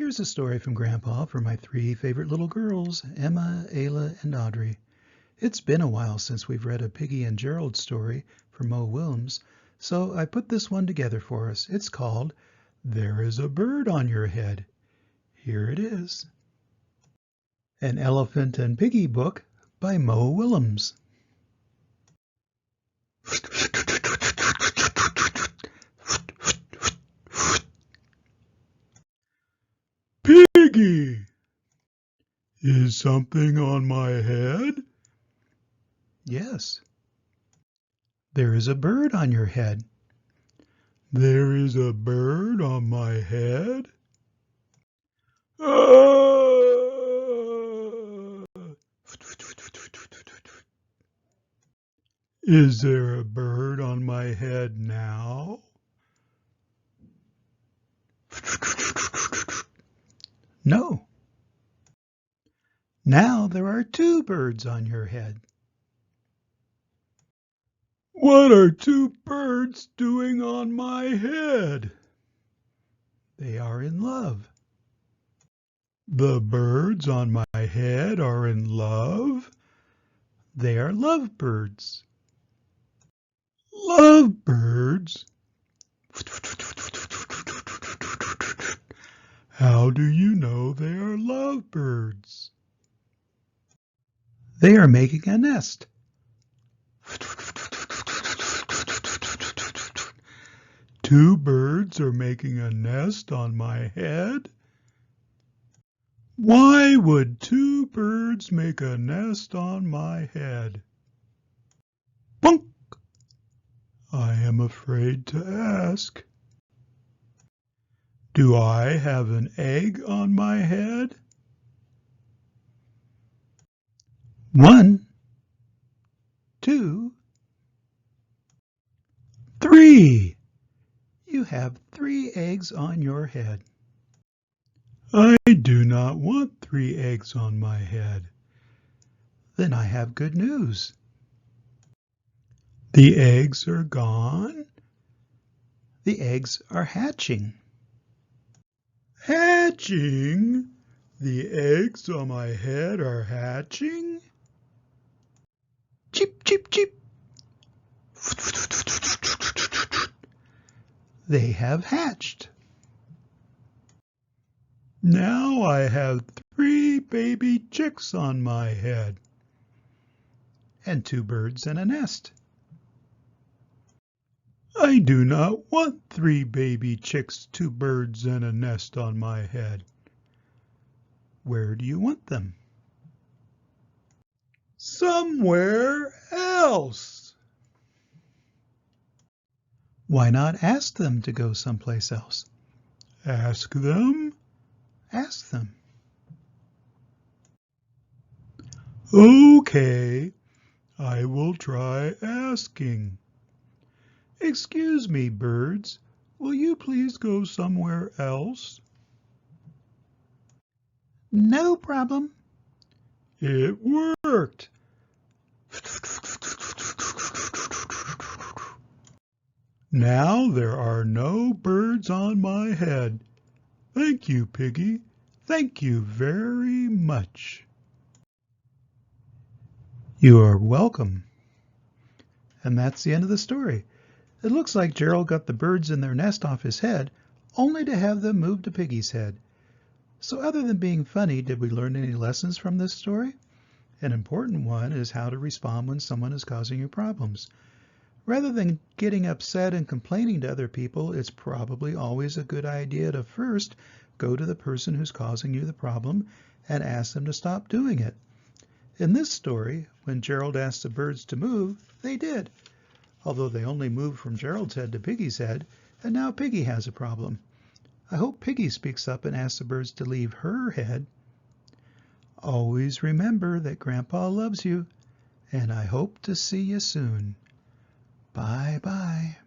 Here's a story from Grandpa for my 3 favorite little girls, Emma, Ayla, and Audrey. It's been a while since we've read a Piggy and Gerald story from Mo Willems, so I put this one together for us. It's called There is a Bird on Your Head. Here it is. An Elephant and Piggy book by Mo Willems. Piggy, is something on my head? Yes. There is a bird on your head. There is a bird on my head? Ah! Is there a bird on my head now? No. Now there are 2 birds on your head. What are 2 birds doing on my head? They are in love. The birds on my head are in love? They are lovebirds. Lovebirds? How do you know they are lovebirds? They are making a nest. 2 birds are making a nest on my head? Why would 2 birds make a nest on my head? Bunk! I am afraid to ask. Do I have an egg on my head? 1, 2, 3. You have 3 eggs on your head. I do not want 3 eggs on my head. Then I have good news. The eggs are gone? The eggs are hatching. Hatching? The eggs on my head are hatching? Cheep, cheep, cheep. They have hatched. Now I have 3 baby chicks on my head. And 2 birds in a nest. I do not want 3 baby chicks, 2 birds, and a nest on my head. Where do you want them? Somewhere else. Why not ask them to go someplace else? Ask them? Ask them. Okay, I will try asking. Excuse me, birds, will you please go somewhere else? No problem. It worked. Now there are no birds on my head. Thank you, Piggy. Thank you very much. You are welcome. And that's the end of the story. It looks like Gerald got the birds in their nest off his head, only to have them moved to Piggy's head. So other than being funny, did we learn any lessons from this story? An important one is how to respond when someone is causing you problems. Rather than getting upset and complaining to other people, it's probably always a good idea to first go to the person who's causing you the problem and ask them to stop doing it. In this story, when Gerald asked the birds to move, they did, although they only moved from Gerald's head to Piggy's head, and now Piggy has a problem. I hope Piggy speaks up and asks the birds to leave her head. Always remember that Grandpa loves you, and I hope to see you soon. Bye-bye.